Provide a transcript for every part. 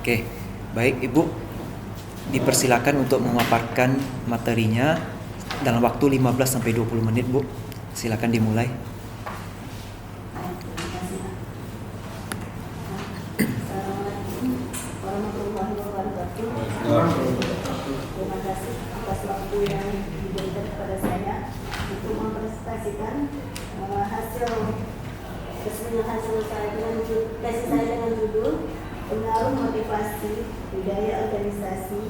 Oke, baik Ibu, dipersilakan untuk memaparkan materinya dalam waktu 15-20 menit Bu. Silakan dimulai. Terima kasih atas waktu yang diberikan kepada saya untuk mempresentasikan hasil saya dengan judul pengaruh motivasi budaya organisasi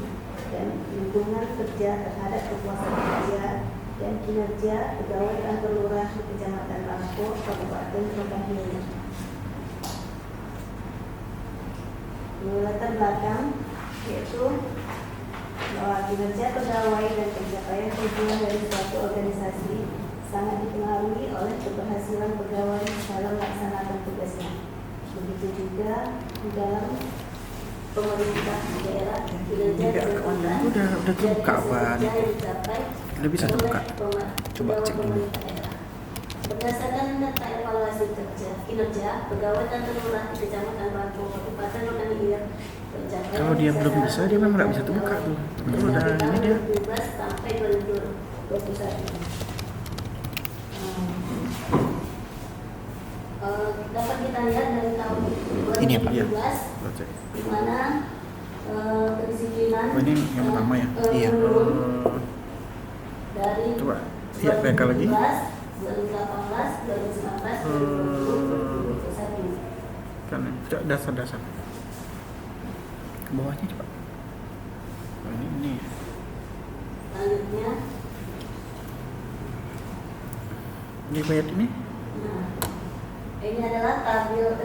dan lingkungan kerja terhadap kepuasan kerja dan kinerja pegawai kantor lurah di Kecamatan Bangko, Kabupaten Rokan Hilir. Latar belakang yaitu bahwa kinerja pegawai dan pencapaian tujuan dari suatu organisasi sangat dipengaruhi oleh keberhasilan pegawai dalam melaksanakan tugasnya. Begitu juga di dalam pemerintah daerah, kinerja dan udah terbuka apa? Udah bisa terbuka. Coba cek dulu. Berdasarkan data evaluasi kinerja pegawai kantor lurah di Kecamatan Bangko, Kabupaten Rokan Hilir, Kalau dia belum bisa, dia memang nggak bisa terbuka tuh. Kalau udah ini dia 2012 sampai 2021. Dapat kita lihat dari tahun 2017 Ini ya, Pak? di mana kedisiplinan ini yang pertama ya? Iya. menurun dari Coba lihat mereka lagi. 2018, 2019, 2020, 2021. Kan dasar-dasar. Ke bawahnya coba. Oh, ini. Selanjutnya, Ini bayar ini? nah, ini adalah tabel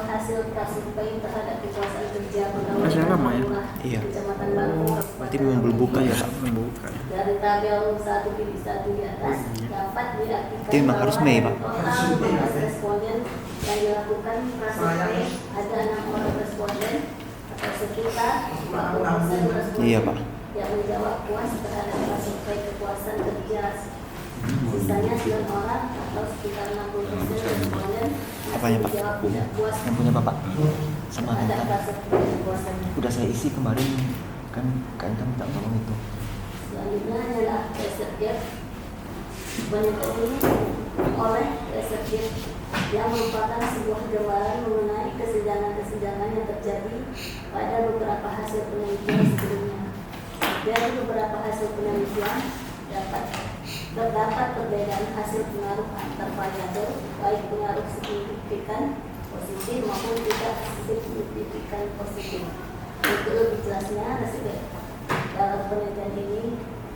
hasil survei terhadap kepuasan kerja pegawai Masih lama ya? lurah Iya. Kecamatan Bangko. Berarti memang belum buka ya, Pak? Belum buka ya. Dari tabel 1 di atas dapat diartikan Itu memang harus Mei, Pak. total 15 responden yang dilakukan prasurvei ada 6 orang responden atau sekitar 40% responden Iya, Pak. yang menjawab puas terhadap prasurvei kepuasan kerja. Sisanya 9 orang atau sekitar 60% responden Apanya, Pak? menjawab tidak puas Yang punya Bapak? Sama terhadap minta. prasurvei kepuasan. Udah saya isi kemarin, kan KNK minta tolong itu. Selanjutnya adalah reservoir. Penelitian ini oleh reservoir yang merupakan sebuah gambaran mengenai kesenjangan-kesenjangan yang terjadi pada beberapa hasil penelitian sebelumnya. Dari beberapa hasil penelitian terdapat perbedaan hasil pengaruh antar variabel, baik pengaruh signifikan positif maupun tidak signifikan positif. Untuk lebih jelasnya, hasil dalam penelitian ini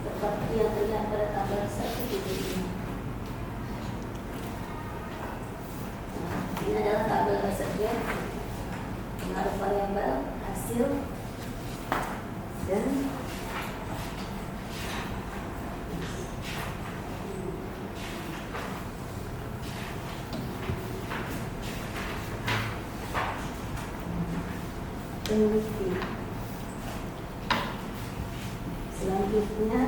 seperti yang terlihat pada tabel 1 di sini. Ini adalah tabel reservoir, pengaruh variabel, hasil, dan peneliti. Selanjutnya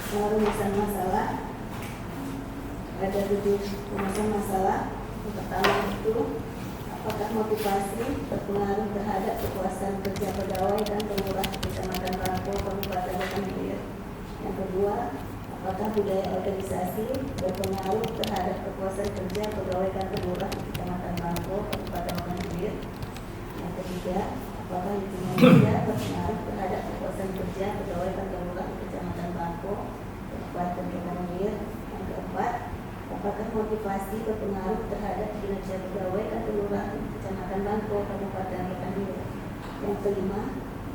rumusan masalah. Ada 7 rumusan masalah. Yang pertama itu, apakah motivasi berpengaruh terhadap kepuasan kerja pegawai dan lurah Kecamatan Bangko, Kabupaten Rokan Hilir? Yang kedua, apakah budaya organisasi berpengaruh terhadap kepuasan kerja pegawai kantor lurah di Kecamatan Bangko, Kabupaten Rokan Hilir? Yang ketiga, apakah lingkungan kerja berpengaruh terhadap kepuasan kerja pegawai kantor lurah di Kecamatan Bangko, Kabupaten Rokan Hilir? Yang keempat, apakah motivasi berpengaruh terhadap kinerja pegawai kantor lurah di Kecamatan Bangko, Kabupaten Rokan Hilir? Yang kelima,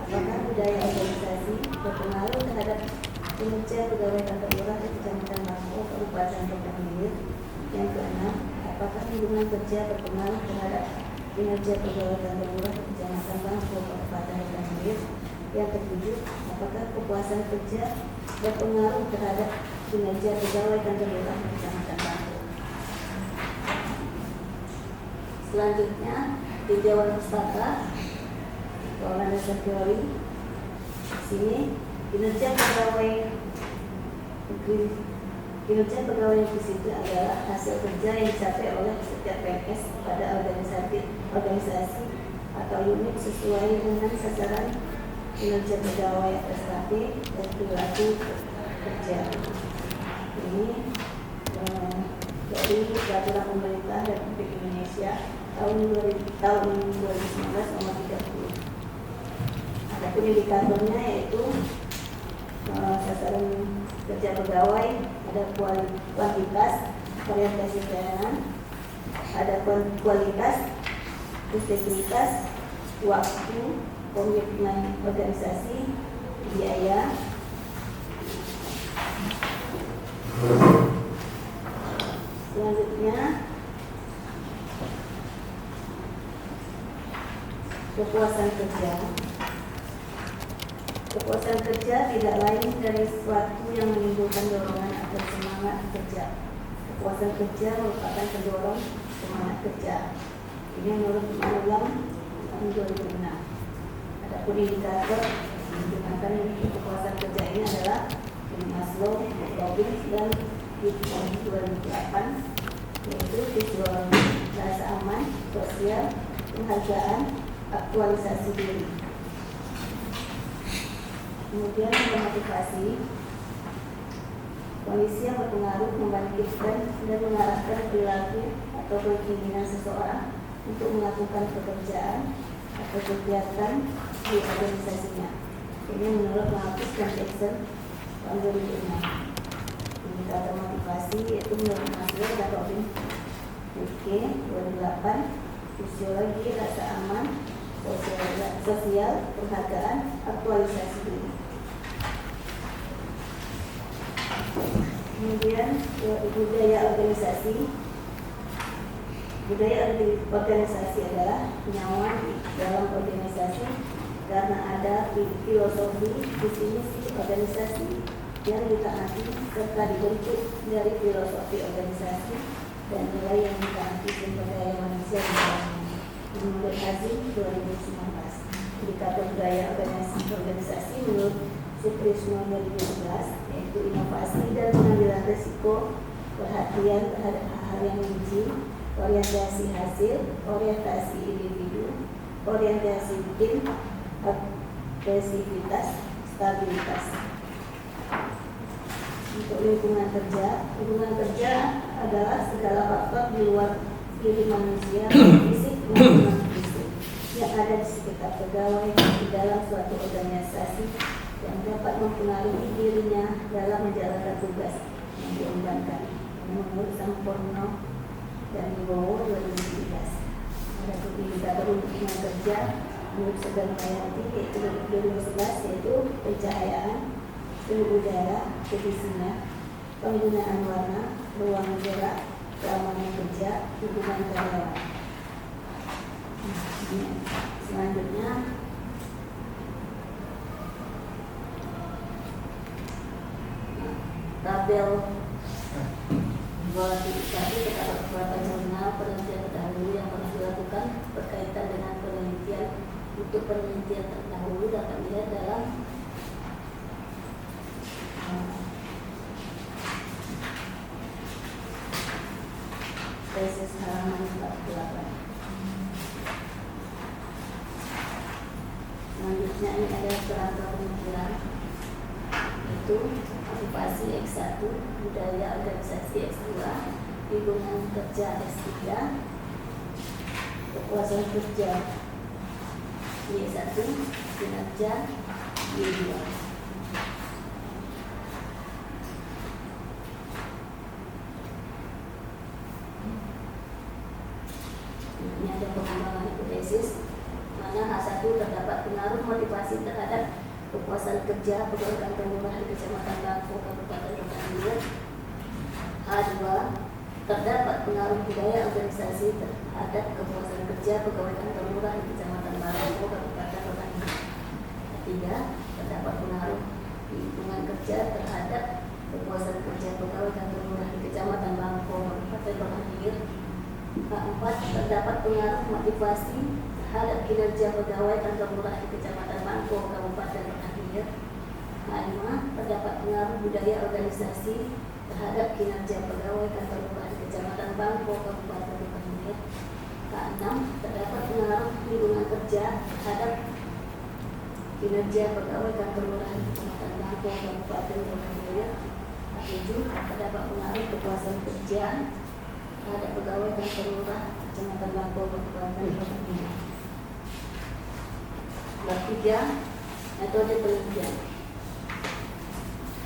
apakah budaya organisasi berpengaruh terhadap kinerja pegawai kantor lurah di Kecamatan Bangko, Kabupaten Rokan Hilir? Yang keenam, apakah lingkungan kerja berpengaruh terhadap kinerja pegawai kantor lurah di Kecamatan Bangko, Kabupaten Rokan Hilir? Yang ketujuh, apakah kepuasan kerja berpengaruh terhadap kinerja pegawai kantor lurah di Kecamatan Bangko? Selanjutnya, tinjauan pustaka, keuangan dasar teori. Sini kinerja pegawai negeri Kinerja pegawai negeri sipil adalah hasil kerja yang dicapai oleh setiap PNS pada organisasi atau unit sesuai dengan sasaran kinerja pegawai SKP dan perilaku kerja. Ini dari Peraturan Pemerintah Republik Indonesia tahun 2019 nomor 30. Adapun indikatornya yaitu sasaran kerja pegawai, ada kuantitas, orientasi pelayanan, ada kualitas, integritas, waktu, komitmen organisasi, biaya. Selanjutnya kepuasan kerja. Kepuasan kerja tidak lain dari sesuatu yang menimbulkan dorongan atau semangat kerja. Kepuasan kerja merupakan pendorong semangat kerja. Ini menurut Manulang tahun 2006. Adapun indikator yang digunakan untuk kepuasan kerja ini adalah Maslow, Robbins, dan tahun 2008, yaitu fisiologi, rasa aman, sosial, penghargaan, aktualisasi diri. Kemudian motivasi, kondisi yang berpengaruh membangkitkan dan mengarahkan perilaku atau keinginan seseorang untuk melakukan pekerjaan atau kegiatan di organisasinya. Ini menurut Marcus dan Jackson tahun 2006. Indikator motivasi yaitu menurut Maslow dan Robbins, UK 2008, fisiologi, rasa aman, sosial, penghargaan, aktualisasi diri. Kemudian budaya organisasi. Budaya organisasi adalah nyaman dalam organisasi karena ada filosofi, visi misi organisasi yang ditaati serta dibentuk dari filosofi organisasi dan nilai yang ditaati sumber daya manusia di dalamnya. Menurut Hazim 2019, indikator budaya organisasi menurut Sutrisno 2011 yaitu inovasi dan pengambilan risiko, perhatian terhadap hal yang uji, orientasi hasil, orientasi individu, orientasi tim, agresivitas, stabilitas. Untuk lingkungan kerja adalah segala faktor di luar diri manusia, fisik maupun non-fisik, yang ada di sekitar pegawai di dalam suatu organisasi yang dapat mempengaruhi dirinya dalam menjalankan tugas yang diembankan. Menurut Sampurno dan Wibowo 2017. Ada indikator lingkungan kerja menurut Sedang Mayanti yaitu 2011 yaitu pencahayaan, suhu udara, kedisinya, penggunaan warna, ruang gerak, keamanan kerja, hubungan karyawan. Selanjutnya tabel kualifikasi terhadap kekuatan jurnal penelitian terdahulu yang harus dilakukan berkaitan dengan penelitian. Untuk penelitian terdahulu dapat dilihat dalam tesis halaman 48. Selanjutnya ini ada kerangka pemikiran, itu okupasi X1, budaya organisasi X2, lingkungan kerja S3, kepuasan kerja Y1, kinerja Y2. Ini ada pengembangan hipotesis mana H1 terdapat pengaruh motivasi terhadap kepuasan kerja pegawai kantor lurah di Kecamatan Bangko, Kabupaten Rokan. H2 terdapat pengaruh budaya organisasi terhadap kepuasan kerja pegawai kantor lurah di Kecamatan Bangko, Kabupaten Rokan. Ketiga, terdapat pengaruh lingkungan kerja terhadap kepuasan kerja pegawai kantor lurah di Kecamatan Bangko, Kabupaten Rokan. Keempat, terdapat pengaruh motivasi terhadap kinerja pegawai kantor lurah di Kecamatan Bangko, Kabupaten Rokan. A5, terdapat pengaruh budaya organisasi terhadap kinerja pegawai kantor lurah di Kecamatan Bangko, Kabupaten Bukit Tinggi. K6, terdapat pengaruh lingkungan kerja terhadap kinerja pegawai kantor lurah di Kecamatan Bangko, Kabupaten Bukit Tinggi. K7, terdapat pengaruh kepuasan kerja terhadap pegawai kantor lurah Kecamatan Bangko, Kabupaten Bukit Tinggi. Bab 3, metode penelitian.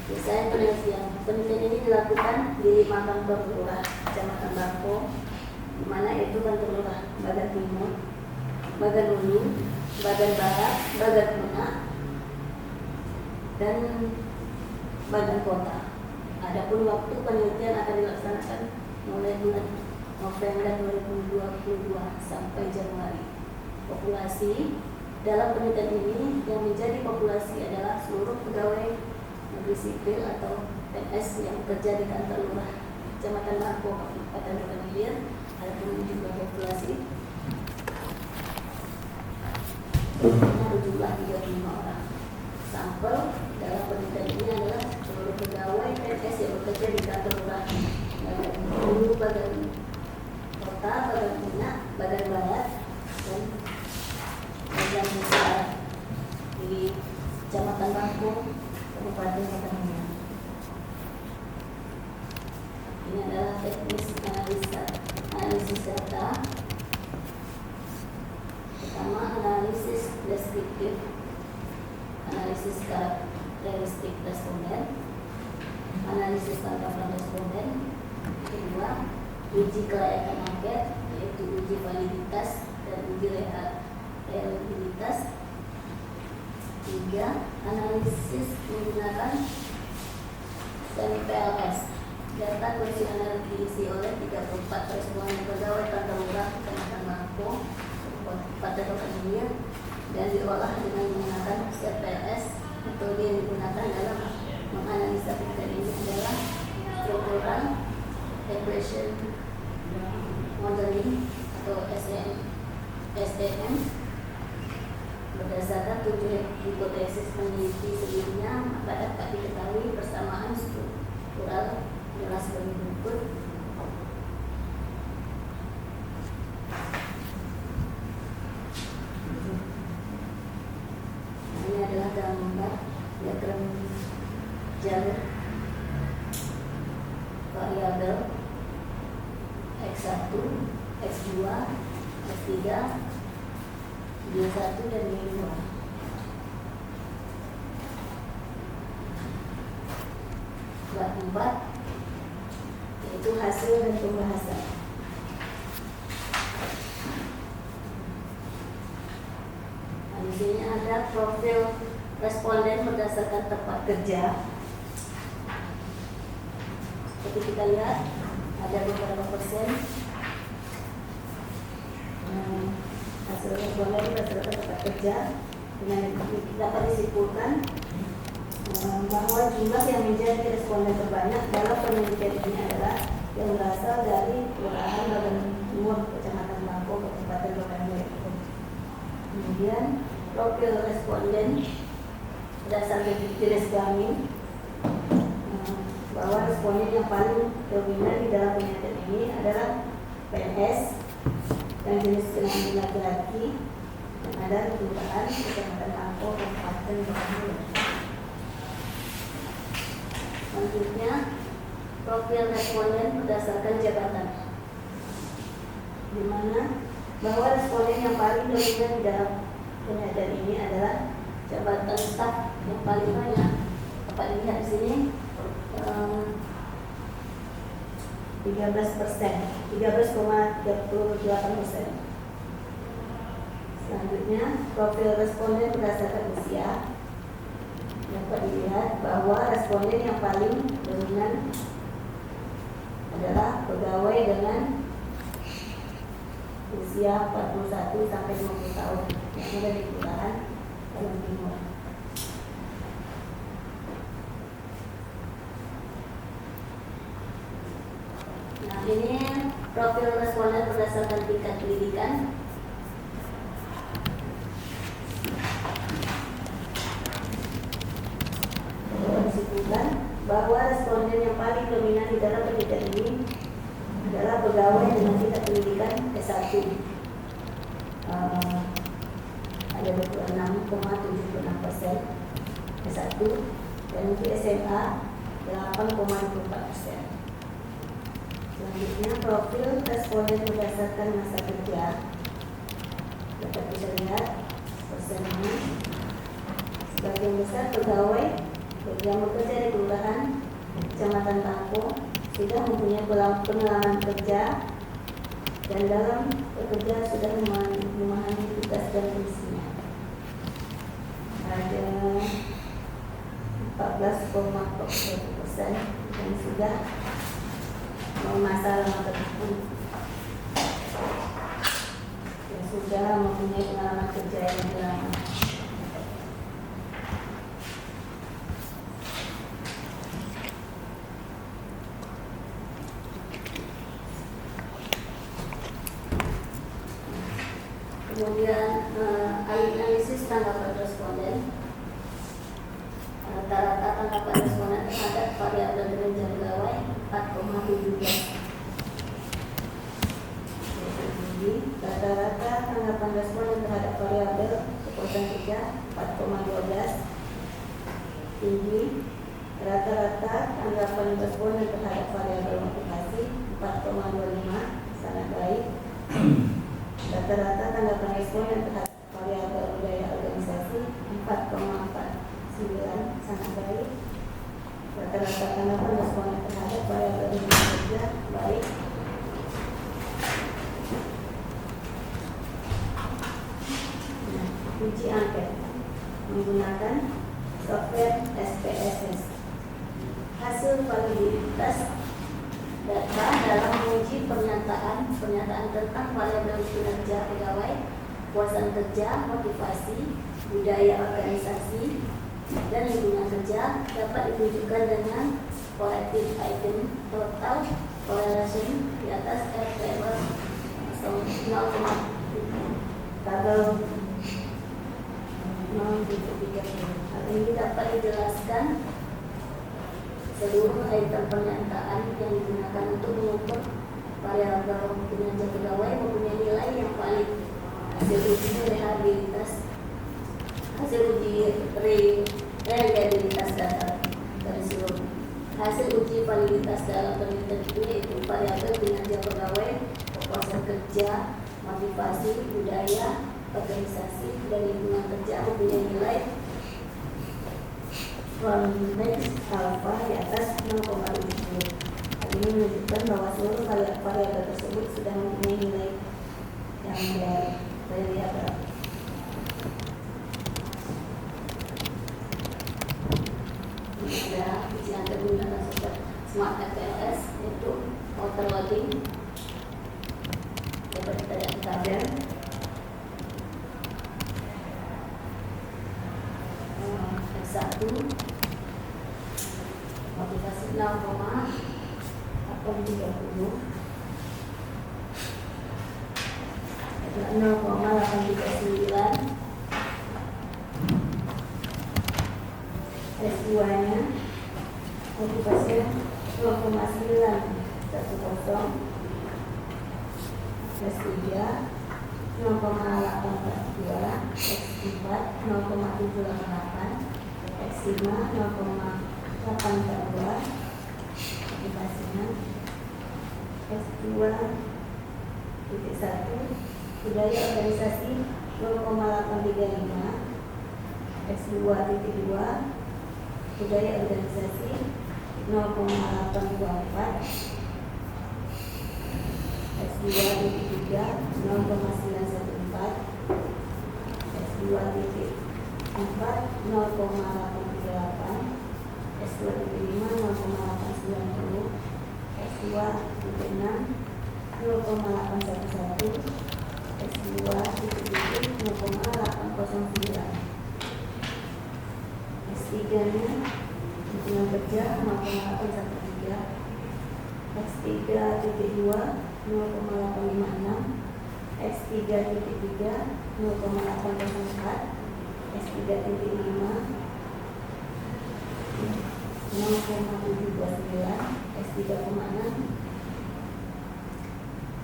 Desain penelitian. Penelitian ini dilakukan di 5 kantor lurah Kecamatan Bangko, di mana itu kantor lurah Bagan Timur, Bagan Hulu, Bagan Barat, Bagan Tengah, dan Bagan Kota. Adapun waktu penelitian akan dilaksanakan mulai bulan November 2022 sampai Januari. Populasi. Dalam penelitian ini yang menjadi populasi adalah seluruh pegawai negeri sipil atau PNS yang bekerja di kantor lurah Kecamatan Bangko, Kabupaten Bukit Tinggi. Adapun jumlah populasi berjumlah 35 orang. Sampel dalam penelitian ini adalah seluruh pegawai PNS yang bekerja di kantor lurah Bagan Hulu, Bagan Kota, Bagan Tengah, Bagan Barat, dan Bagan Besar di Kecamatan Bangko, Kabupaten Bukit Tinggi. Ini adalah teknis analisis data. Pertama, analisis deskriptif, analisis karakteristik responden, analisis tanggapan responden. Kedua, uji kelayakan angket, yaitu uji validitas dan uji reliabilitas. Tiga, analisis menggunakan SMPLS. Data kuesioner diisi oleh 34 responden pegawai kantor lurah Kecamatan Bangko, Kabupaten Bukit Tinggi, dan diolah dengan menggunakan SMPLS. Metode yang digunakan dalam menganalisa kriteria ini adalah struktural regression modeling atau SEM. Berdasarkan 7 hipotesis peneliti sebelumnya, maka dapat diketahui persamaan struktural adalah sebagai berikut. Ini adalah gambar diagram jalur variabel X1, X2, X3, Y1 dan Y2. Bab 4 yaitu hasil dan pembahasan. Nah, di sini ada profil responden berdasarkan tempat kerja. Seperti kita lihat, ada beberapa persen hasil responden berdasarkan tempat kerja. Dengan dapat disimpulkan bahwa jumlah yang menjadi responden terbanyak dalam penelitian ini adalah yang berasal dari Kelurahan Bagan Timur, Kecamatan Bangko, Kabupaten Bukit Tinggi. Kemudian profil responden berdasarkan jenis kelamin, bahwa responden yang paling dominan di dalam penelitian ini adalah PNS yang jenis kelamin laki-laki yang ada di Kelurahan Kecamatan Bangko, Kabupaten Bukit Tinggi. Selanjutnya, profil responden berdasarkan jabatan, di mana bahwa responden yang paling dominan di dalam penelitian ini adalah jabatan staf yang paling banyak. Dapat dilihat di sini 13,38%. Selanjutnya, profil responden berdasarkan usia. Dapat dilihat bahwa responden yang paling dominan adalah pegawai dengan usia 41 sampai 50 tahun yang ada di Kelurahan Bagan Timur. Nah, ini profil responden berdasarkan tingkat pendidikan. responden yang paling dominan di dalam penelitian ini adalah pegawai dengan tingkat pendidikan S1. Ada 26,76% S1, dan untuk SMA 8,24%. Selanjutnya, profil responden berdasarkan masa kerja. Dapat bisa lihat persennya. Sebagian besar pegawai yang bekerja di kelurahan Kecamatan Tangko sudah mempunyai pengalaman kerja dan dalam bekerja sudah memahami tugas dan fungsinya. Ada 14,41% yang sudah masa lama tersebut, yang sudah mempunyai pengalaman kerja yang lebih lama. Kemudian analisis tanggapan responden. Rata-rata tanggapan responden terhadap variabel kinerja pegawai 4,17. Rata-rata tanggapan responden terhadap variabel kepuasan kerja 4,12. Tinggi. Rata-rata tanggapan responden terhadap variabel motivasi 4,25, sangat baik. Rata-rata tanggapan responden terhadap variabel budaya organisasi 4,49, sangat baik. Rata-rata tanggapan responden terhadap variabel lingkungan kerja baik. Uji angket menggunakan software SPSS. Hasil validitas data dalam menguji pernyataan tentang variabel kinerja pegawai, kepuasan kerja, motivasi, budaya organisasi, dan lingkungan kerja dapat ditunjukkan dengan corrective item total correlation di atas F level 0,3 tabel 0,3. Hal ini dapat dijelaskan seluruh item pernyataan yang digunakan untuk mengukur variabel kinerja pegawai mempunyai nilai yang valid. Hasil uji reliabilitas data dari seluruh hasil uji validitas dalam penelitian itu yaitu variabel kinerja pegawai, kepuasan kerja, motivasi, budaya, organisasi, dan lingkungan kerja mempunyai nilai Convex alpha di atas 0,70. Hal ini menunjukkan bahwa seluruh variabel tersebut sudah mempunyai nilai yang variabel. Ini ada ujian menggunakan software Smart FLS, yaitu auto loading. Dapat kita lihat di tabel. S1 motivasi 0,830, 0,839. S2 nya motivasi 0,910. S3 0,842. S4 0,788. X5 0,842 motivasinya. S2.1 budaya organisasi 0,835. S2.2 budaya organisasi 0,824. S2.3 0,914. S2.4 0,838. S2.5 0,890. S2.6 0,811. S2.7 0,809. S3 nya lingkungan kerja 0,813. X3.2 0,856. X3.3 0,804. S3.5 0,729, S3,6,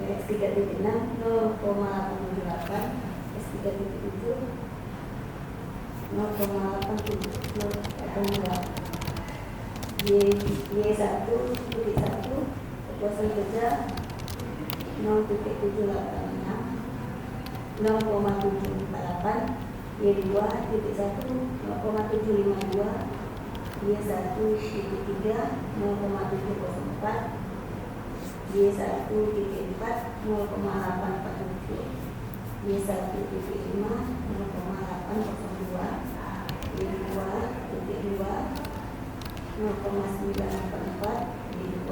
X3.6 0,878, S3.7 0,878, Y1.1 kepuasan kerja 0,786, 0,748, Y2.1 0,752, Y1.3 0,704, Y1.4 0,847, Y1.5 0,802, Y2.2 0,984, Y2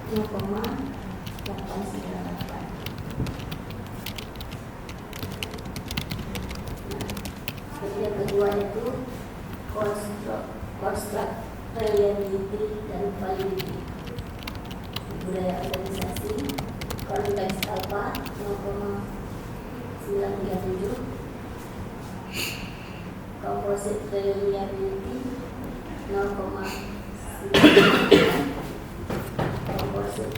0,898. Yang kedua itu construct reliability dan validity. Budaya organisasi konteks alpha 0,937, composite reliability 0,9, composite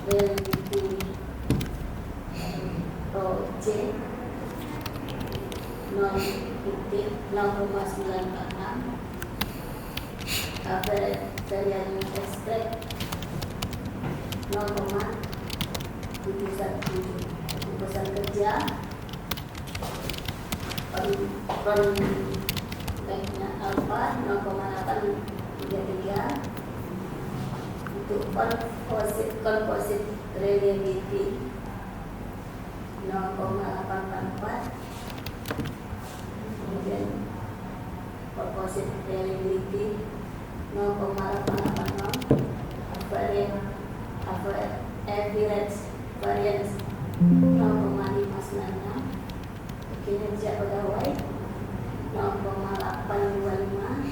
reliability ROC 0,946, average variance extract 0,717, kepuasan kerja konteksnya alpha 0,833, untuk composite reliability 0,844, kemudian composite reliability 0,880, average variance 0,596, kinerja pegawai 0,825,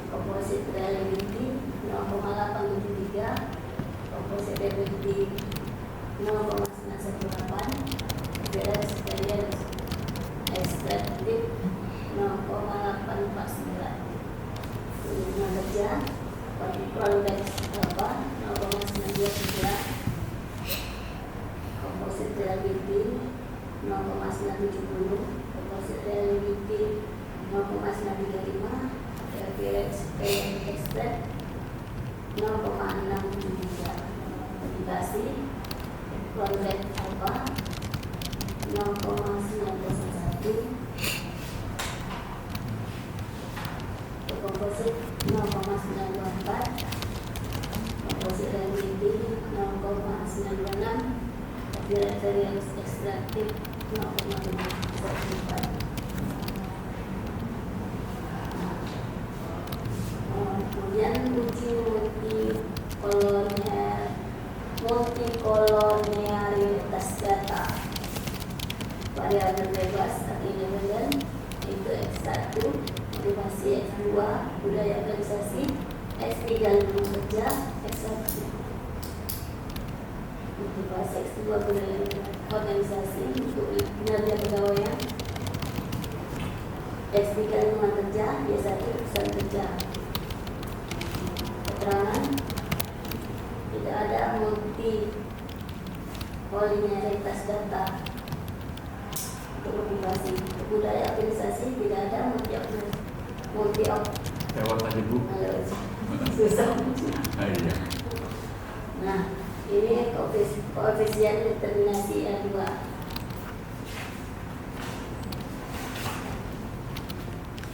composite reliability 0,873, composite reliability 0,918, average variance extractive 0,849, kinerja kerja konteks apa 0,923, composite reliability 0,970, composite reliability 0,935, average extract 0,673, aplikasi konteks apa 0,901, composite 0,924, composite reliability 0,926, variance extractive 0,714. Kemudian uji multikolonialitas data variabel bebas atau independen, itu X1 motivasi, X2 budaya organisasi, X3 lingkungan kerja, X1 motivasi, X2 budaya organisasi untuk kinerja pegawaian, X3 lingkungan kerja, Y1 urusan kerja. Keterangan tidak ada multikolonialitas data. Untuk motivasi budaya organisasi tidak ada multi lewat aja Bu. susah. Iya. Nah, ini koefisien determinasi R2.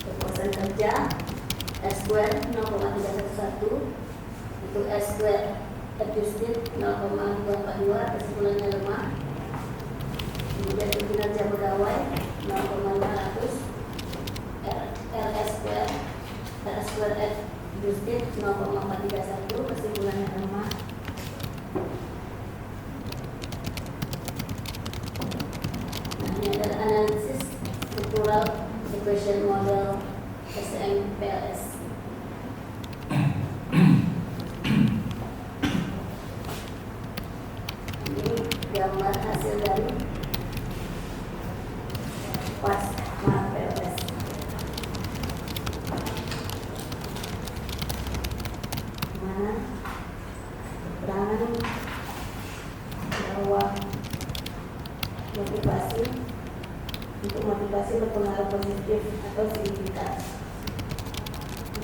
Kepuasan kerja S2 0,311, untuk S2 adjusted 0,242, kesimpulannya lemah. Kemudian kinerja pegawai 0,500, RS2 adjusted 0,431, kesimpulannya lemah. Nah, ini adalah analisis struktural equation model SMPLS. Ini gambar hasil dari PLS. bahwa motivasi berpengaruh positif atau signifikan.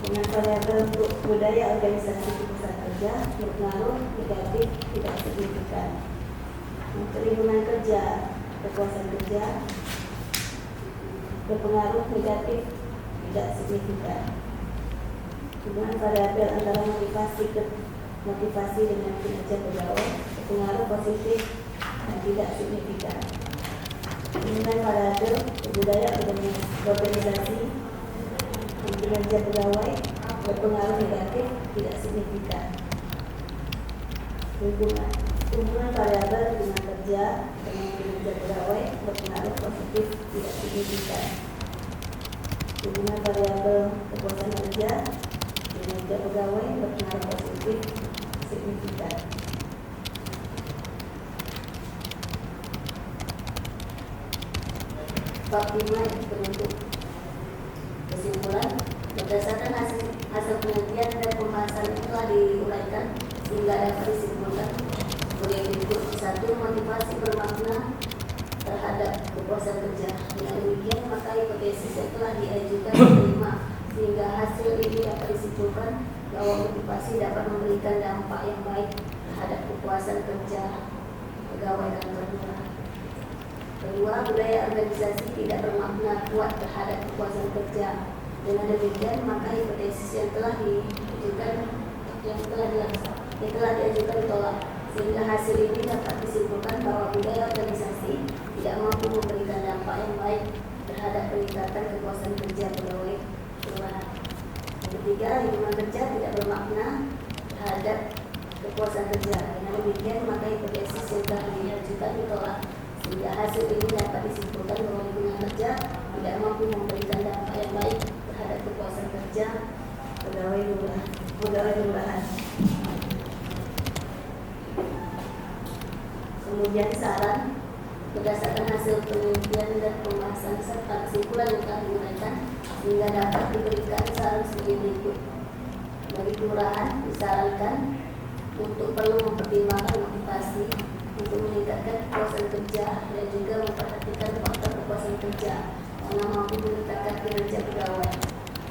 Dengan variabel untuk budaya organisasi di pusat kerja berpengaruh negatif tidak signifikan. Untuk lingkungan kerja, kepuasan kerja berpengaruh negatif tidak signifikan. Hubungan variabel antara motivasi dengan kinerja pegawai berpengaruh positif dan tidak signifikan. Hubungan variabel budaya organisasi dan kinerja pegawai berpengaruh negatif tidak signifikan. Hubungan variabel hubungan kerja dengan kinerja pegawai berpengaruh positif tidak signifikan. Hubungan variabel kepuasan kerja kinerja pegawai berpengaruh positif signifikan. Bab 5 penutup. Kesimpulan, berdasarkan hasil penelitian dan pembahasan yang telah diuraikan sehingga dapat disimpulkan boleh berikut: 1. Motivasi bermakna terhadap kepuasan kerja. Dengan demikian maka hipotesis yang telah diajukan diterima sehingga hasil ini dapat disimpulkan bahwa motivasi dapat memberikan dampak yang baik terhadap kepuasan kerja pegawai dan lurah. 2. Budaya organisasi tidak bermakna kuat terhadap kepuasan kerja. Dengan demikian maka hipotesis yang telah diajukan ditolak sehingga hasil ini dapat disimpulkan bahwa budaya organisasi tidak mampu memberikan dampak yang baik terhadap peningkatan kepuasan kerja pegawai kelurahan. Yang 3. Lingkungan kerja tidak bermakna terhadap kepuasan kerja. Dengan demikian maka hipotesis yang telah diajukan ditolak sehingga hasil ini dapat disimpulkan bahwa lingkungan kerja tidak mampu memberikan dampak yang baik terhadap kepuasan kerja pegawai kelurahan. Kemudian saran, berdasarkan hasil penelitian dan pembahasan serta kesimpulan yang telah diuraikan sehingga dapat diberikan saran sebagai berikut. Bagi kelurahan disarankan untuk perlu mempertimbangkan motivasi untuk meningkatkan kepuasan kerja dan juga memperhatikan faktor kepuasan kerja karena mampu meningkatkan kinerja pegawai.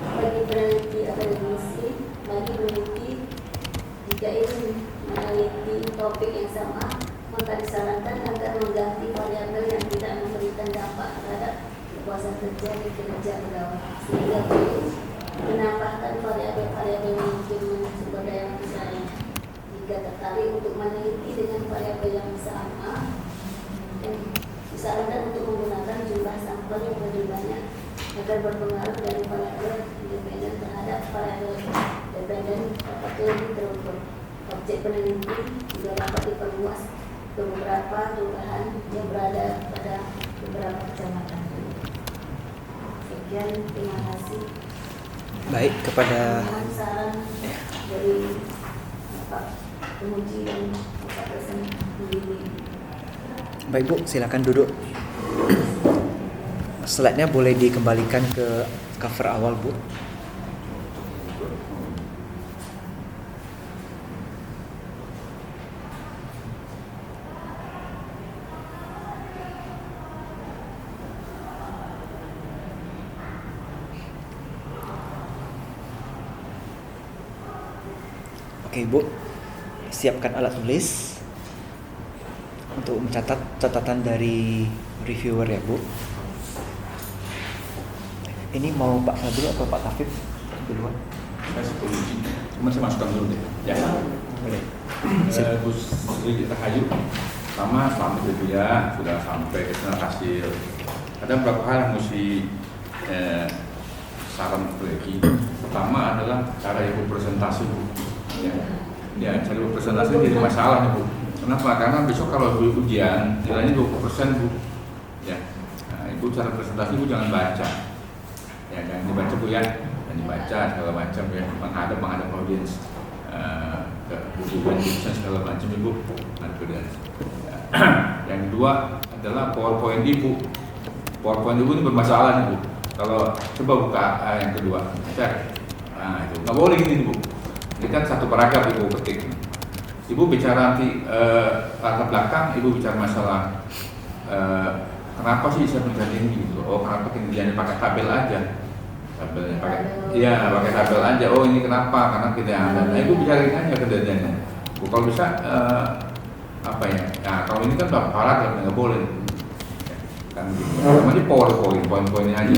Bagi peneliti akademisi, jika ingin meneliti topik yang sama, maka disarankan agar mengganti variabel yang tidak memberikan dampak terhadap kepuasan kerja dan kinerja pegawai, sehingga perlu menambahkan variabel-variabel mungkin sumber daya manusia lain. Jika tertarik untuk meneliti dengan variabel yang sama, disarankan untuk menggunakan jumlah sampel yang lebih banyak agar berpengaruh dari variabel independen terhadap variabel dependen dapat lebih terukur. Objek peneliti juga dapat diperluas ke beberapa kelurahan yang berada pada beberapa kecamatan. Sekian, terima kasih. Baik, kepada Mohon saran dari Bapak Penguji dan Bapak Dosen Pembimbing. Baik Bu, silakan duduk. Slide-nya boleh dikembalikan ke cover awal Bu. Oke Bu, siapkan alat tulis untuk mencatat catatan dari reviewer ya Bu. Ini mau Pak Fadil atau Pak Tafib duluan? Saya setuju. Cuma saya masukkan dulu deh. Ya. Boleh. Bu Sri Rahayu, sama selamat ya sudah sampai ke sana hasil. Ada beberapa hal yang mesti saran lagi. Pertama adalah cara ibu presentasi Bu. Ya, cara ibu presentasi jadi masalah nih Bu. Kenapa? Karena besok kalau ibu ujian nilainya 20% Bu. Ya, nah, ibu cara presentasi ibu jangan baca. Ya, jangan dibaca Bu ya, dan dibaca segala macam ya, menghadap audiens, buku jurusan segala macam Ibu. Yang kedua adalah PowerPoint Ibu. PowerPoint Ibu ini bermasalah nih Bu. Kalau coba buka yang kedua, cek. Nah itu nggak boleh gini Bu. Ini kan satu paragraf Ibu ketik. Ibu bicara nanti latar belakang, Ibu bicara masalah kenapa sih saya mencari ini gitu. Oh, kenapa kinerjanya pakai tabel aja. Tabelnya pakai, iya pakai tabel aja. Oh ini kenapa? Karena tidak ada. Nah Ibu bicarain aja kinerjanya. Kalau bisa apa ya? Nah kalau ini kan paragraf nggak boleh. Kan gitu. Namanya PowerPoint, poin-poinnya aja.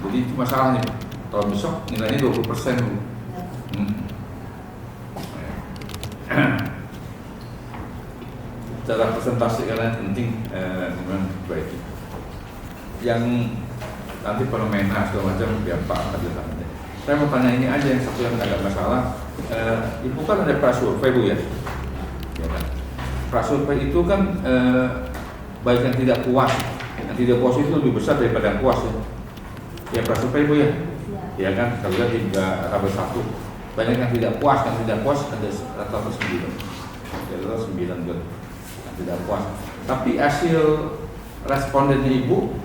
Jadi itu masalahnya. Kalau besok nilainya 20%. Cara presentasi kalian penting memang baik. Yang nanti fenomena segala macam biar Pak Adil aja. Saya mau tanya ini aja yang satu yang agak masalah. Ibu kan ada prasurvei Bu ya? Ya kan? Prasurvei itu kan baik yang tidak puas. Yang tidak puas itu lebih besar daripada yang puas ya. Ya prasurvei Bu ya? Ya kan? Kalau lihat di tabel 1 banyak yang tidak puas ada rata-rata 9. Ya rata 9 kan. Tidak puas. Tapi hasil respondennya Ibu,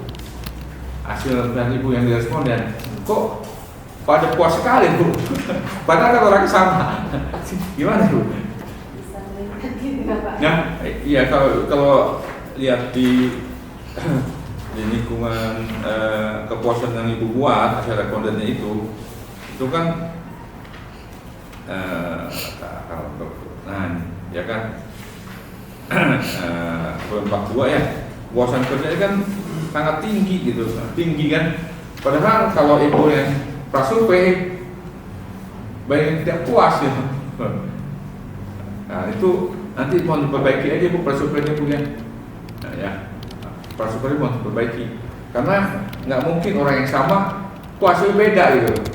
hasil dari Ibu yang diresponden, kok pada puas sekali Bu. Padahal kan orangnya sama. Gimana Bu? Bisa melihat gitu Pak. Nah, iya kalau lihat di lingkungan kepuasan yang Ibu buat hasil respondennya itu kan nah ya kan 42 ya, kepuasan kerja kan sangat tinggi gitu, tinggi kan. Padahal kalau Ibu yang prasurvei banyak yang tidak puas ya. Nah itu nanti mau diperbaiki aja Bu prasurveinya punya. Nah ya, prasurvei mau diperbaiki karena nggak mungkin orang yang sama puasnya beda gitu.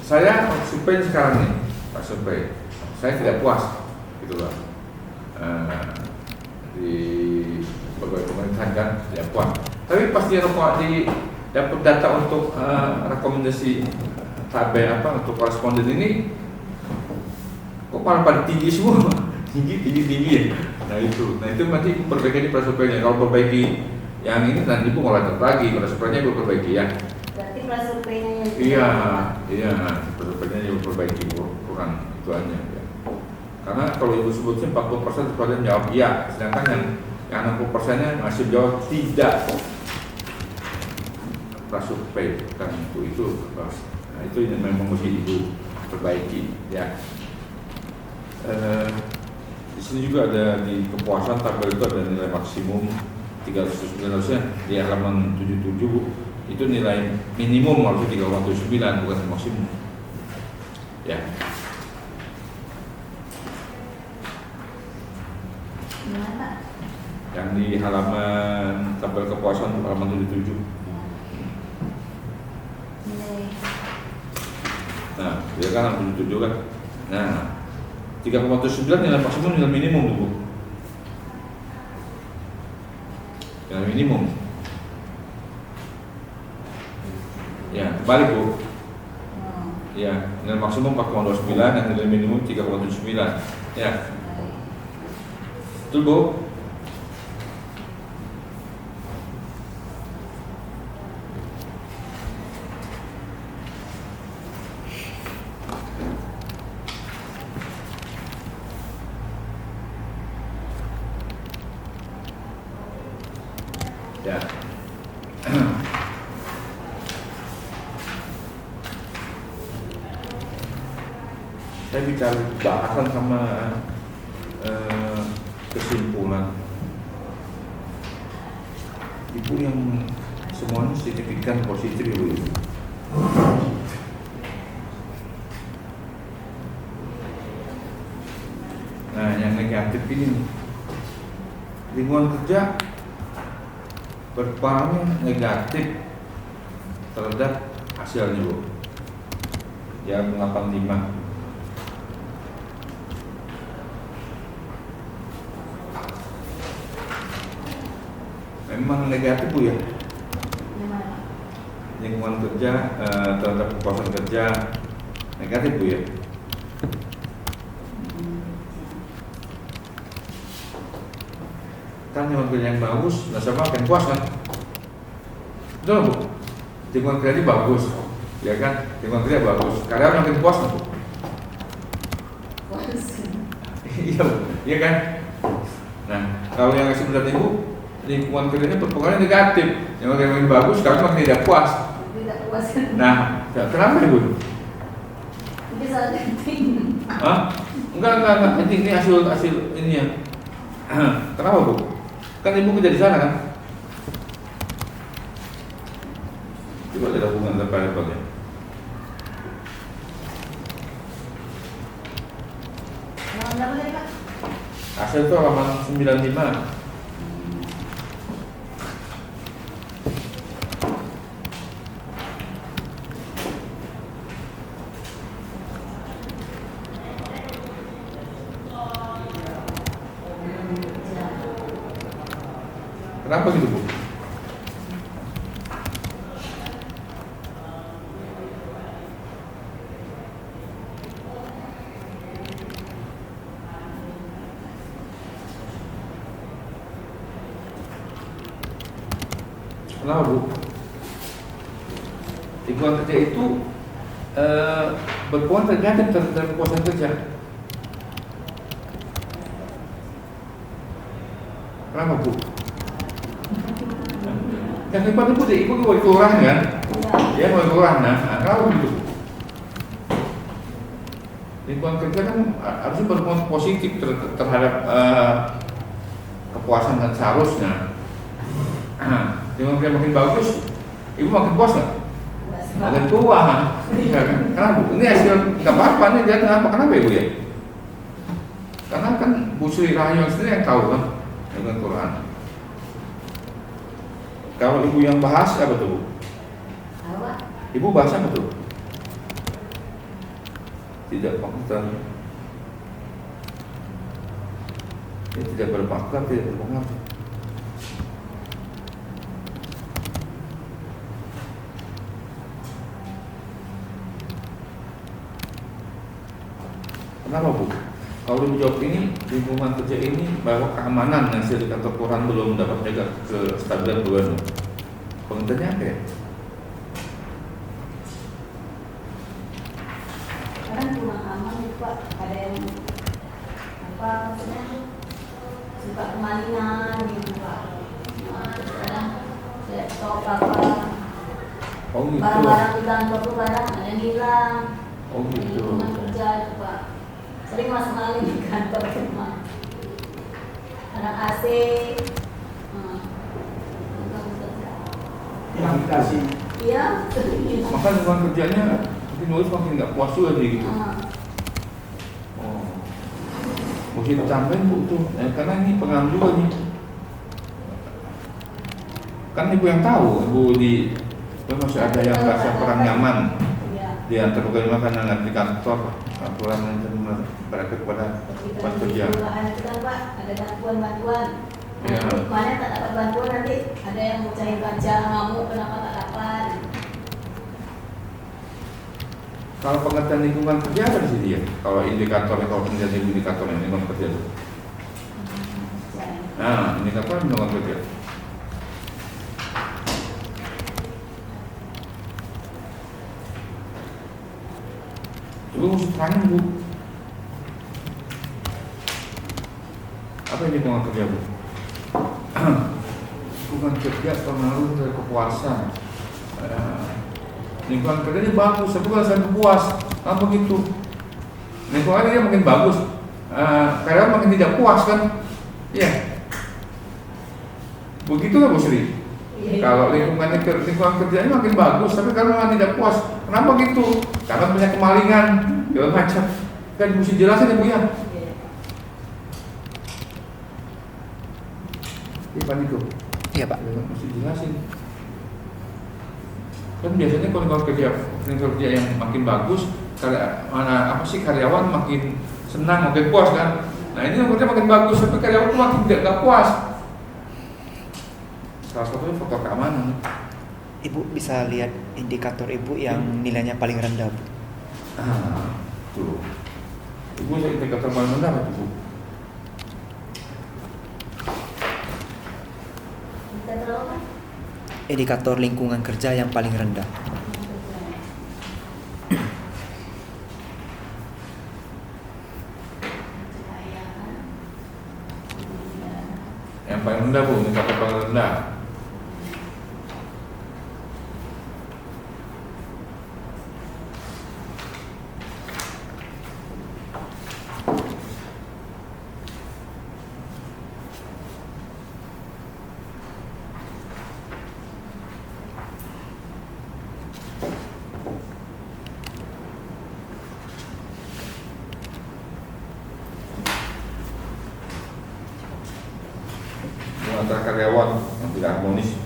Saya survei sekarang nih, Pak survei, saya tidak puas gitu loh. Di berbagai pemerintahan kan tidak puas. Tapi pas dia dapat data untuk rekomendasi tabel untuk koresponden ini, kok malah pada tinggi semua, tinggi ya. Nah itu nanti perbaiki di prasurveinya. Kalau perbaiki yang ini nanti Ibu mulai lagi, prasurveinya Ibu perbaiki ya. Berarti prasurveinya yang Iya, prasurveinya Ibu perbaiki kurang itu aja. Ya. Karena kalau Ibu sebutnya 40% pada jawab iya, sedangkan yang 60%-nya masih jawab tidak. Prasurvei kan itu nah, itu yang memang mesti Ibu perbaiki ya. Di sini juga ada di kepuasan tabel itu ada nilai maksimum 309 harusnya di halaman 77 Bu. Itu nilai minimum harusnya 309 bukan maksimum ya. Gimana? Yang di halaman tabel kepuasan halaman 77. Nah, dia kan halaman 77 kan. Nah, 3,9 nilai maksimum nilai minimum Bu. Nilai minimum. Ya, balik Bu. Ya, nilai maksimum 4,29 dan nilai minimum 3,79. Ya. Betul Bu? Ya. Saya bicara bahasan sama kesimpulan. Ibu yang semuanya signifikan positif Ibu. Nah, yang negatif ini lingkungan kerja berpengaruh negatif terhadap hasilnya Bu. Yang 85. Memang negatif Bu ya. Gimana? Lingkungan kerja terhadap kepuasan kerja negatif Bu ya. Kan lingkungan kerja yang bagus, nasabah akan puas kan? Betul Bu? Lingkungan kerja ini bagus, ya kan? Lingkungan kerja bagus, karyawan makin puas kan Bu? Puas. Iya, Bu. Iya kan? Nah, kalau yang ngasih berat Ibu, lingkungan kerjanya berpengaruh negatif. Yang makin bagus, sekarang makin tidak puas. Tidak puas. Nah, kenapa Ibu? Mungkin salah keting. Hah? Enggak. Ini hasil ini ya. Kenapa Bu? Kan Ibu kerja di sana kan? Coba ada hubungan level-levelnya. Berapa tadi Pak? Hasil itu halaman 95. Kenapa gitu Bu? Kenapa Bu? Lingkungan kerja itu berpengaruh negatif terhadap kepuasan kerja. Kenapa Bu? Yang hebat itu Ibu mau kelurahan kan? Iya. Ya mau kelurahan. Nah, kalau begitu lingkungan kerja kan harusnya berpengaruh positif terhadap kepuasan dan seharusnya. Lingkungan kerja makin bagus, Ibu makin puas nggak? Makin tua. Ya, kan? Kenapa Bu? Ini hasil nggak apa-apa nih, dia kenapa Ibu ya? Karena kan Bu Sri Rahayu sendiri yang tahu kan dengan Quran. Kalau Ibu yang bahas apa tuh Bu? Apa? Ibu bahas apa tuh? Tidak fakta. Ini tidak berfakta, tidak berpengaruh. Kenapa Bu? Kalau Ibu jawab ini, lingkungan kerja ini bahwa keamanan yang hasil kantor Quran belum dapat menjaga kestabilan bulan. Pengertiannya apa ya? Kadang kurang aman nih Pak. Ada yang apa maksudnya suka kemalingan gitu Pak. Nah, kadang laptop apa Oh gitu. barang-barang di kantor tuh kadang ada yang hilang. Oh Di gitu. lingkungan kerja itu Pak. Sering masuk maling di kantor rumah. Kadang AC. Rehabilitasi. Iya, sering. Maka lingkungan kerjanya mungkin nulis makin nggak puas juga jadi gitu. Ah, Oh. Mesti ditambahin Bu tuh, karena ini pengaruh juga nih. Kan Ibu yang tahu, Ibu masih ada yang merasa kurang nyaman iya. di antar bagaimana karena di kantor aturan yang berakhir pada tempat kerja. Ada kita Pak, ada bantuan-bantuan. Iya. Mana tak dapat bantuan nanti ada yang mecahin kaca ngamuk kenapa tak dapat. Kalau pengertian lingkungan kerja apa di sini ya? Kalau indikatornya, kalau pengertian indikatornya lingkungan kerja itu. Nah, indikator lingkungan kerja. Ibu mesti tanya Bu. Apa ini lingkungan kerja Bu? Lingkungan kerja pengaruh dari kepuasan. Lingkungan kerjanya bagus, tapi kalau saya puas, apa begitu? Lingkungan kerja makin bagus, karyawan makin tidak puas kan? Iya. Begitu kan Bu Sri? Iya. Kalau lingkungan kerjanya makin bagus, tapi karyawan tidak puas, kenapa gitu? Karena banyak kemalingan, segala macam. Kan mesti jelasin ya Bu ya. Iya. Iya Pak Niko. Iya Pak. Mesti jelasin. Kan biasanya kalau lingkungan kerja yang makin bagus, karyawan makin senang, makin puas kan. Nah ini lingkungan kerja makin bagus, tapi karyawan tuh makin tidak puas. Salah satunya faktor keamanan. Ibu bisa lihat indikator Ibu yang nilainya paling rendah Bu. Tuh. Ibu saya indikator paling rendah apa tuh Bu? Kita terlalu kan? Indikator lingkungan kerja yang paling rendah. paling rendah Bu, minta ke paling rendah. Antara karyawan yang tidak harmonis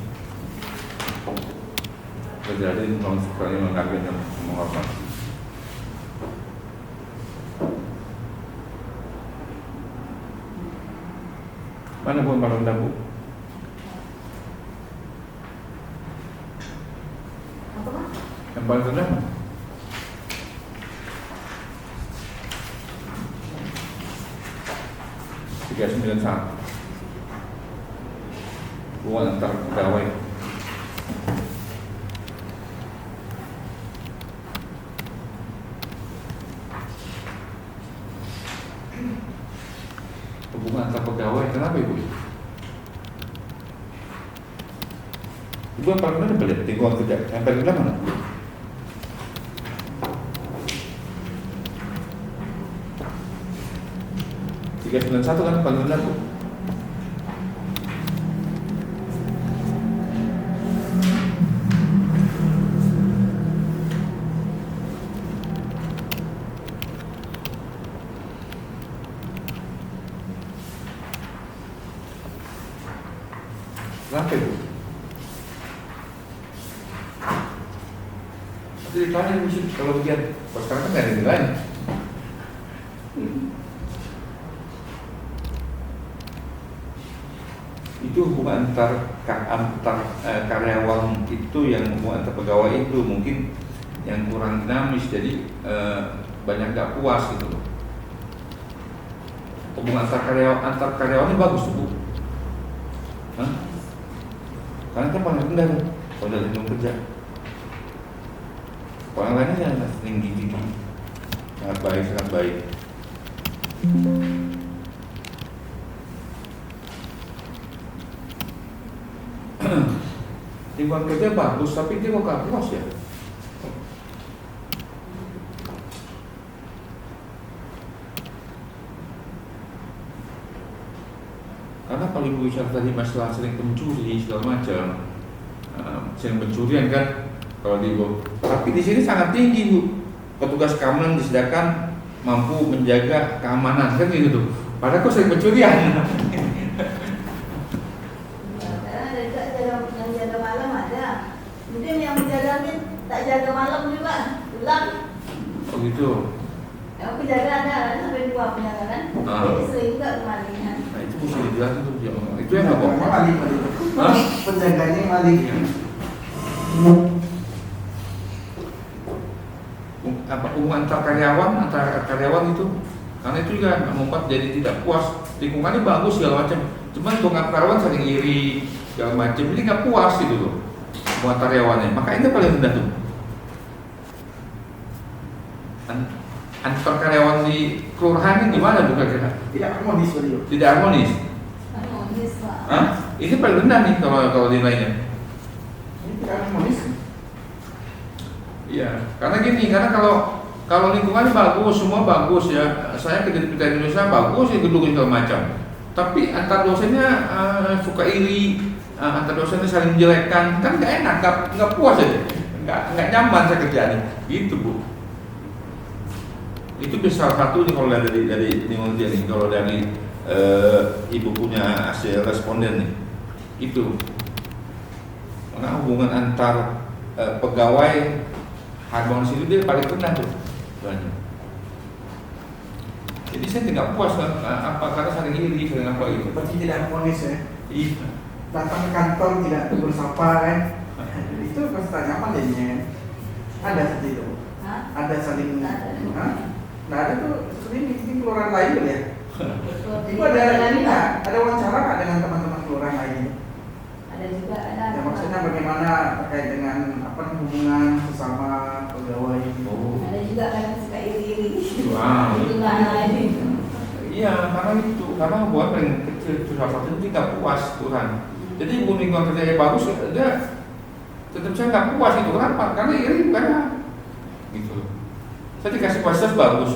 terjadi konflik menghargai dan menghormati. Mana Bu yang paling rendah Bu? Apa Pak? Yang paling rendah mana? Tiga 391 hubungan antar pegawai. Hubungan antar pegawai, kenapa Ibu? Ibu yang paling rendah beli lingkungan kerja, yang paling rendah mana? Tiga 391 kan paling rendah Bu. Kenapa Ibu? Nanti ditanya Ibu sih kalau ujian. Kalau sekarang kan nggak ada nilainya. Itu hubungan antar karyawan itu, yang hubungan antar pegawai itu mungkin yang kurang dinamis, jadi banyak nggak puas gitu loh. Hubungan antar karyawan ini bagus tuh Bu. Hah? Karena kan paling rendah tuh kalau dari lingkungan kerja. Kalau yang lainnya yang tinggi, sangat baik. Lingkungan kerja bagus, tapi dia kok gak puas ya? Karena kalau Ibu bicara tadi masalah sering pencuri segala macam, sering pencurian kan kalau di Ibu. Tapi di sini sangat tinggi Bu. Petugas keamanan disediakan mampu menjaga keamanan kan gitu tuh. Padahal kok sering pencurian. Ada juga yang jaga malam ada. Mungkin yang menjaga tak jaga malam juga. Ulang. Oh gitu. Yang penjaga ada sampai 2 penjaga kan. Jadi sering juga kemalingan. Nah itu mesti dijelasin tuh ya. Itu yang nggak bohong. Maling. Hah? Penjaganya maling. Apa hubungan antar karyawan itu, karena itu juga membuat jadi tidak puas. Lingkungannya bagus segala macam, cuman hubungan karyawan sering iri segala macam, jadi nggak puas gitu loh hubungan karyawannya. Maka ini paling rendah tuh. Antar karyawan di kelurahan ini gimana Bu kira-kira? Tidak harmonis beliau. Tidak harmonis. Harmonis Pak. Hah? Ini paling rendah nih kalau nilainya. Ini tidak harmonis. Iya, karena kalau lingkungannya bagus, semua bagus ya. Saya kerja di PT Indonesia bagus ya, gedung segala macam. Tapi antar dosennya suka iri, antar dosennya saling menjelekkan, kan nggak enak, nggak puas aja, nggak nyaman saya kerjanya, gitu Bu. Itu bisa salah satu nih kalau dari lingkungan dia nih, kalau dari Ibu punya hasil responden nih, itu. Karena hubungan antar pegawai harmonis itu dia paling rendah tuh. Jadi saya tidak puas karena saling iri, saling apa itu. Seperti tidak harmonis ya. Iya. Datang ke kantor tidak tegur sapa kan. Itu pasti tak nyaman jadinya. Ada seperti itu. Hah? Ada saling. Tak ada. Hah? Nah ada tuh sering di kelurahan lain tuh ya. Seperti Itu ada Marina. ada wawancara nggak dengan teman-teman kelurahan lain? Ada juga ada. Ya maksudnya bagaimana terkait dengan hubungan sesama pegawai. Oh. Ada juga kan suka iri-iri. Wow. Itu lain. Iya, karena hubungan paling itu salah satu ini nggak puas Tuhan. Jadi ibu lingkungan kerja yang bagus, dia tetap saya nggak puas itu. Kenapa? Karena iri karena gitu. Saya dikasih fasilitas bagus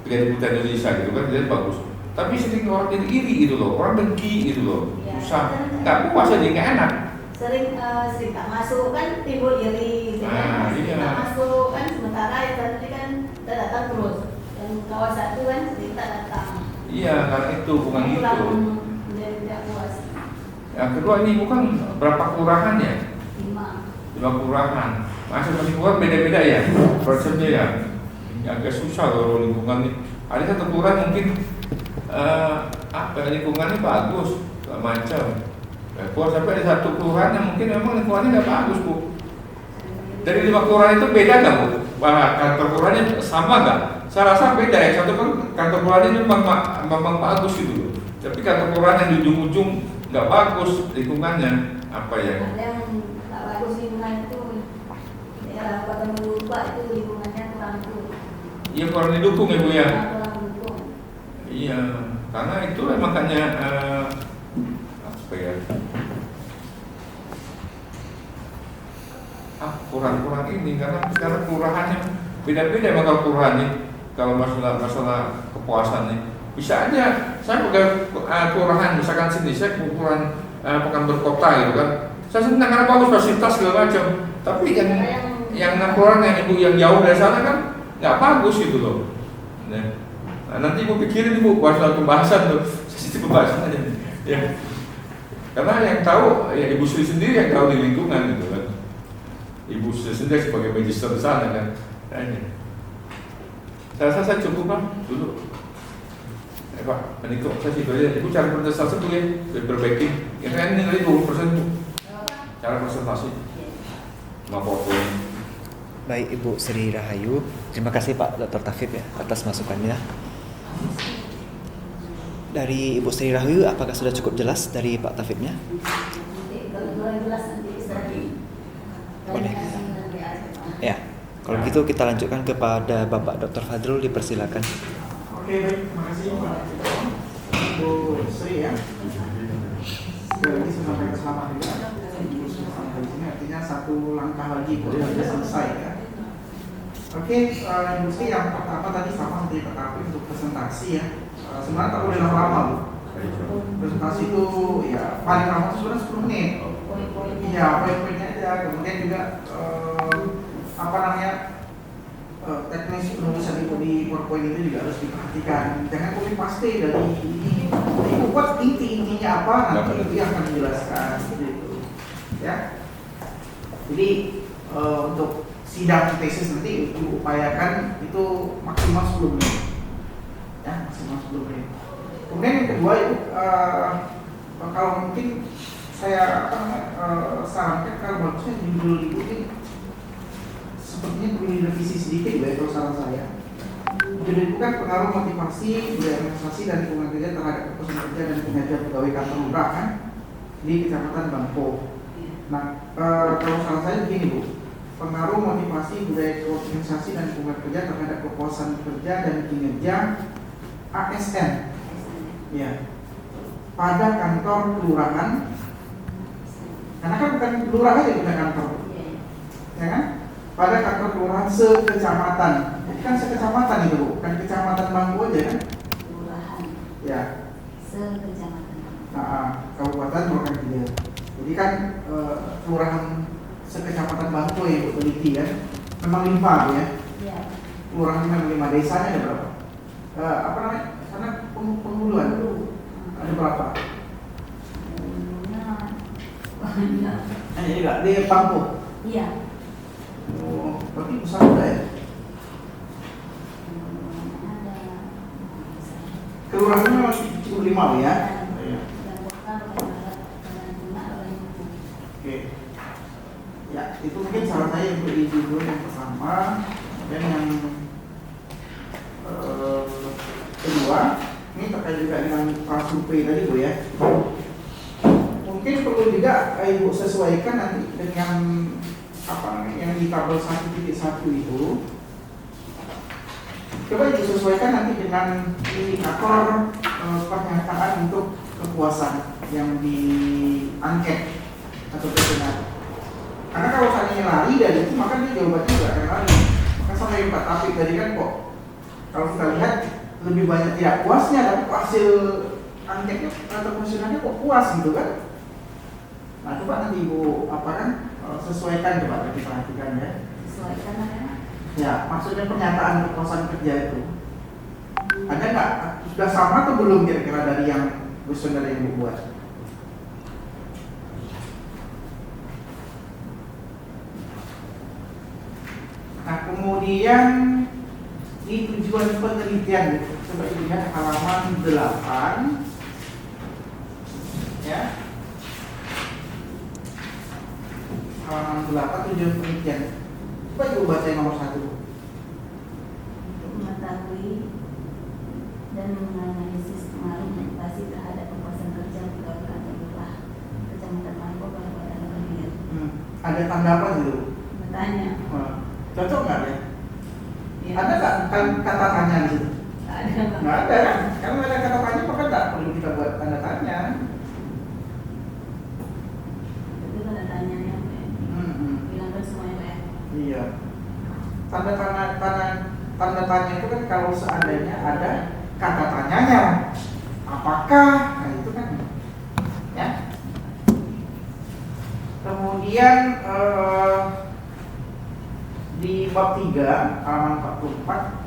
dengan ibu Indonesia gitu kan, dia bagus. Tapi sering orang jadi iri gitu loh, orang dengki gitu loh, Ya, susah, nggak puas jadi nggak enak. Sering tak masuk kan timbul iri, gitu kan. Iya. Tak masuk kan sementara yang tadi kan kita datang terus. Yang kawasan itu kan sering tak datang. Iya, karena itu bukan itu. Menjadi tidak puas. Yang kedua ini bukan berapa kelurahan ya? 5. 5 kelurahan. Masing-masing kelurahan beda-beda ya, konsepnya ya. Agak susah kalau lingkungan ini. Ada satu kelurahan mungkin lingkungannya bagus, segala macam. Kalau sampai ada satu kelurahan yang mungkin memang lingkungannya nggak bagus bu. Dari 5 kelurahan itu beda nggak bu? Kantor kelurahannya sama nggak? Saya rasa beda ya. Satu kan kantor kelurahannya memang bagus gitu. Tapi kantor kelurahan yang di ujung-ujung nggak bagus lingkungannya, apa ya? Ada yang tak bagus lingkungan itu, daerah Kota Muluba itu lingkungannya kurang tuh. Iya kurang didukung ya bu ya. Kurang mendukung. Iya, karena itu makanya apa ya? Kurang ini karena kelurahannya beda-beda bakal kelurahannya. Kalau masalah kepuasan nih, bisa aja saya pegang kelurahan misalkan sini saya kelurahan Pekanbaru Kota gitu kan. Saya senang karena bagus fasilitas segala macam. Tapi yang kelurahan yang ibu yang jauh dari sana kan nggak bagus gitu loh. Nah, nanti ibu pikirin ibu masalah pembahasan tuh, sisi pembahasan aja. Ya. Karena yang tahu ya ibu sendiri yang tahu di lingkungan gitu kan. Ibu sendiri sebagai magister di sana kan. Saya rasa saya cukup Pak dulu. Pak, ini kok saya itu aja. Ibu cari presentasi dulu ya, diperbaiki. Ini kan nilai 20% Bu. Cara presentasi. Lapor Baik Ibu Sri Rahayu, terima kasih Pak Dr. Tafib ya atas masukannya. Dari Ibu Sri Rahayu, apakah sudah cukup jelas dari Pak Tafibnya? Nanti kalau kurang jelas nanti bisa Boleh. Ya, kalau begitu kita lanjutkan kepada Bapak Dr. Fadrul, dipersilakan. Oke, baik, terima kasih Pak Ibu Sri ya. Sekali lagi saya sampaikan selamat juga. Ibu Sri sampai di sini artinya satu langkah lagi sudah selesai ya. Oke, Ibu Sri yang pertama tadi sama seperti Pak Tafib untuk presentasi ya. Sebenarnya tak boleh lama-lama Bu. Presentasi itu ya paling lama itu sebenarnya 10 menit. Iya, poin-poinnya aja. Kemudian juga teknis penulisan itu di PowerPoint itu juga harus diperhatikan. Jangan copy paste dari ini buat inti-intinya apa nanti itu yang akan dijelaskan gitu. Ya. Jadi untuk sidang tesis nanti diupayakan itu maksimal 10 menit. Ya, maksimal 10 menit. Kemudian yang kedua itu kalau mungkin saya sarankan kalau bagusnya judul itu sepertinya perlu direvisi sedikit ya kalau saran saya. Judul itu kan pengaruh motivasi, budaya organisasi dan lingkungan kerja terhadap kepuasan kerja dan kinerja pegawai kantor lurah kan di Kecamatan Bangko. Nah, kalau saran saya begini Bu, pengaruh motivasi, budaya organisasi dan lingkungan kerja terhadap kepuasan kerja dan kinerja ASN. Ya, pada kantor kelurahan, karena kan bukan lurah aja bukan kantor, ya kan? Pada kantor kelurahan sekecamatan, jadi kan sekecamatan itu Bu, bukan kecamatan Bangko aja kan? Kelurahan. Ya. Sekecamatan. Kabupaten Purwakarta. Jadi kan kelurahan sekecamatan Bangko yang teliti kan, memang 5 ya. Iya. Kelurahan memang 5, desanya ada berapa? Apa namanya? Karena penghuluan ada berapa? Banyak. Jadi enggak di Bangko. Iya. Oh, berarti besar udah ya? Ada. Kelurahannya memang cukup 5 ya. Oke. Ya, itu mungkin saran saya untuk di judul yang pertama. Dan yang kedua, ini terkait juga dengan prasurvei tadi Bu ya. Mungkin perlu juga Ibu sesuaikan nanti dengan apa namanya yang di tabel 1.1 itu. Coba Ibu sesuaikan nanti dengan indikator pernyataan untuk kepuasan yang diangket atau berkenan. Karena kalau seandainya lari dari itu, maka dia jawabannya juga akan lari. Maka sampai Pak Taufik tadi kan kok, kalau kita lihat lebih banyak tidak puasnya, tapi hasil angketnya atau komisionernya kok puas gitu kan? Nah coba nanti Ibu apa kan sesuaikan coba diperhatikan ya. Sesuaikan ya. Ya maksudnya pernyataan kepuasan kerja itu ada nggak? Sudah sama atau belum kira-kira dari yang kuesioner yang Ibu buat? Nah kemudian di tujuan penelitian, coba dilihat halaman 8 ya, halaman 8 tujuan penelitian. Coba Ibu baca yang nomor 1. Untuk mengetahui dan menganalisis pengaruh motivasi terhadap kepuasan kerja pegawai kantor lurah Kecamatan Mangkok Kabupaten Kebumen. Ada tanda apa gitu? Bertanya. Cocok nggak ya? Ya. Ada nggak kata tanya di situ? Ada Pak. Nggak ada kan? Kalau nggak ada kata tanya maka nggak perlu kita buat tanda tanya. Itu tanda tanyanya Pak. Bilangkan semuanya Pak. Iya. Tanda tanya itu kan kalau seandainya ada kata tanyanya, apakah? Nah itu kan, ya. Kemudian di bab 3 halaman 44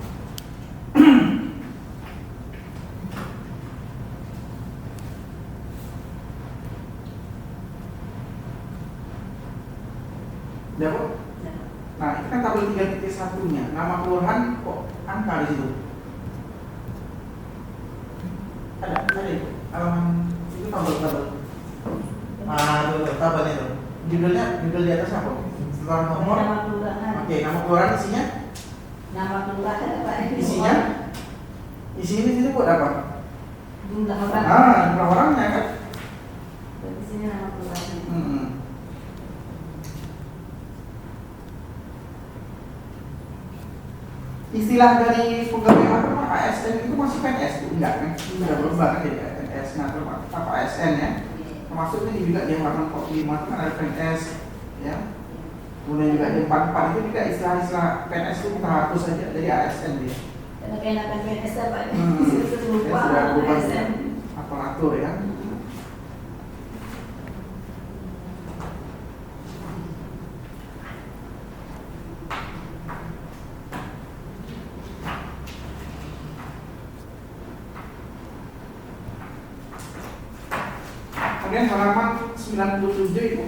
ya Bu? Ya. Nah itu kan tabel 3.1-nya, nama kelurahan kok angka di situ? Ada itu halaman itu tabel. Tabelnya itu. Judul di atas apa? Setelah nomor. Nama kelurahan. Oke, nama kelurahan isinya? Nama kelurahan Pak. Isinya di situ buat apa? Jumlah orang. Jumlah orangnya kan? Di sini nama kelurahan. Istilah dari pegawai apa ASN itu masih PNS? Enggak kan? Sudah berubah kan jadi PNS. Nah, apa ASN ya? Termasuk ini juga di halaman 45 itu kan ada PNS ya. Kemudian juga di 44 itu juga istilah-istilah PNS itu kita hapus saja dari ASN dia. Karena keenakan PNS Pak. Ya, Lupa sudah berubah ASN. aparatur ya. Kemudian halaman 97 itu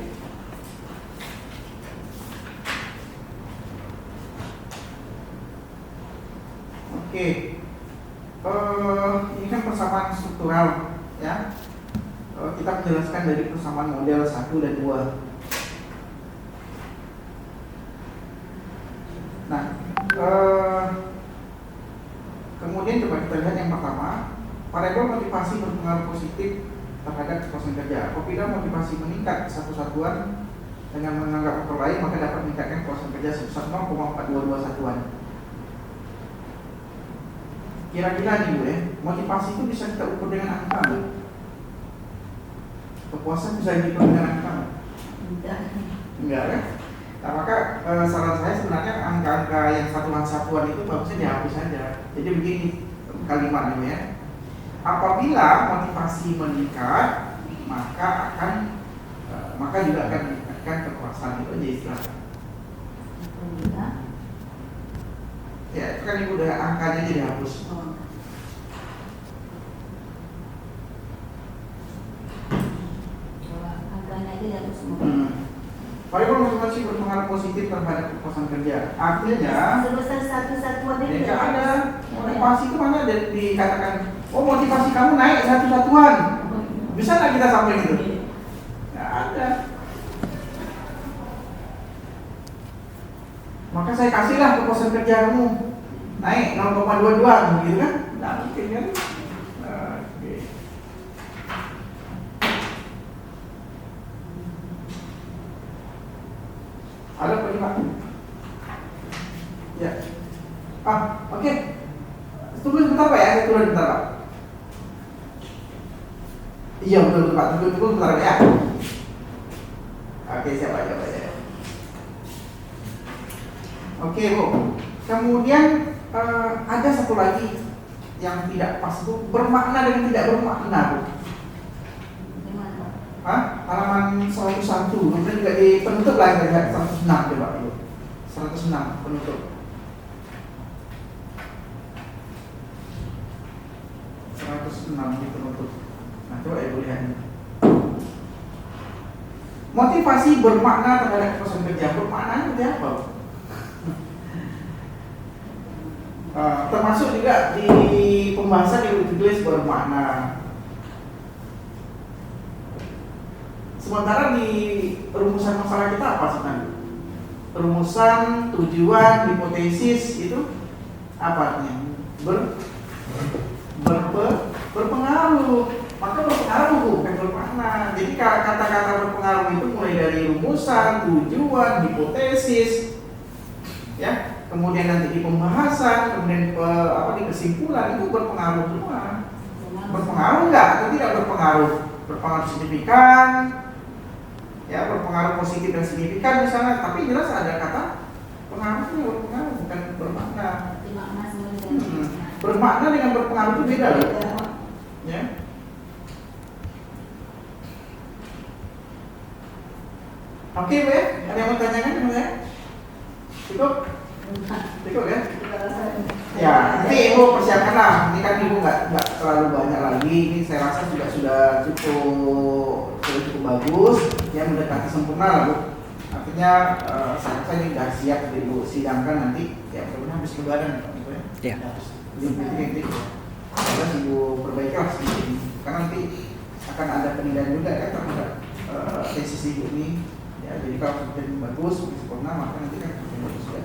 oke. Ini kan persamaan struktural ya. Kita menjelaskan dari persamaan model 1 dan 2. Nah, kemudian coba kita lihat yang pertama, variabel motivasi berpengaruh positif terhadap kepuasan kerja. Apabila motivasi meningkat satu satuan dengan menganggap faktor lain, maka dapat meningkatkan kepuasan kerja sebesar 0,422 satuan. Kira-kira nih Bu ya, motivasi itu bisa kita ukur dengan angka nggak? Kepuasan bisa diukur dengan angka nggak? Enggak kan? Nah maka saran saya sebenarnya angka-angka yang satuan-satuan itu bagusnya dihapus saja. Jadi begini kalimatnya ya. Apabila motivasi meningkat, maka juga akan meningkatkan kepuasan. Itu aja istilahnya. Ya itu kan Ibu udah angkanya aja dihapus. Angkanya aja dihapus semua. Variabel motivasi berpengaruh positif terhadap kepuasan kerja. Artinya sebesar satu satuan itu tidak ada motivasi itu mana dikatakan oh motivasi kamu naik satu satuan. Bisa nggak kita sampai gitu? Nggak ada. Maka saya kasihlah kepuasan kerja kamu naik 0,22 gitu kan? Nggak mungkin kan? Oke. Ada apa nih Pak? Ya. Oke. Tunggu sebentar Pak ya, saya turun sebentar Pak. Iya betul Pak, tunggu bentar ya. Oke siap aja Pak ya. Oke Bu, kemudian ada satu lagi yang tidak pas Bu, bermakna dengan tidak bermakna Bu. Halaman 101, kemudian juga di penutup lah kita lihat 106 coba dulu. 106 penutup. 106 di penutup. Nah coba ibu lihat. Motivasi bermakna terhadap kepuasan kerja. Bermaknanya seperti apa? Termasuk juga di pembahasan yang ditulis bermakna. Sementara di rumusan masalah kita apa sebenarnya? Rumusan, tujuan, hipotesis itu apa artinya? Berpengaruh. Maka berpengaruh bukan bermakna. Jadi kata-kata berpengaruh itu mulai dari rumusan, tujuan, hipotesis, ya. Kemudian nanti di pembahasan, kemudian di kesimpulan itu berpengaruh semua. Berpengaruh enggak atau tidak berpengaruh? Berpengaruh signifikan. Ya, berpengaruh positif dan signifikan misalnya, tapi jelas ada kata pengaruhnya, berpengaruh bukan bermakna. Bermakna dengan berpengaruh itu beda loh. Ya. Oke Bu ya, ada yang mau tanyakan Bu ya? Cukup? Cukup ya? Ya, nanti Ibu persiapkanlah. Ini kan Ibu nggak terlalu banyak lagi. Ini saya rasa juga sudah cukup bagus. Ya, mendekati sempurna lah Bu. Artinya saya rasa ini sudah siap untuk Ibu sidangkan nanti. Ya, mudah-mudahan habis lebaran Ibu ya. Ya. Nanti harus Ibu perbaikilah sedikit. Karena nanti akan ada penilaian juga kan terhadap tesis Ibu ini. Ya, jadi kalau sudah bagus, sempurna, maka nanti kan bagus juga.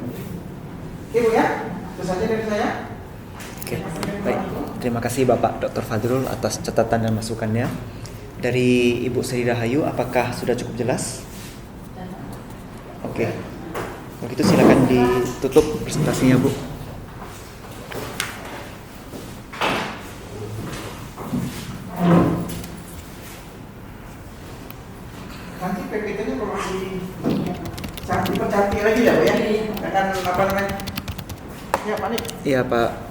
Oke Bu ya, itu saja dari saya. Oke, baik. Terima kasih Bapak Dr. Fadrul atas catatan dan masukannya. Dari Ibu Sri Rahayu, apakah sudah cukup jelas? Oke. Kalau gitu silakan ditutup presentasinya Bu. Nanti PPT-nya kalau dipercantik lagi ya Bu ya? Akan apa namanya? Ya Pak Nik. Iya Pak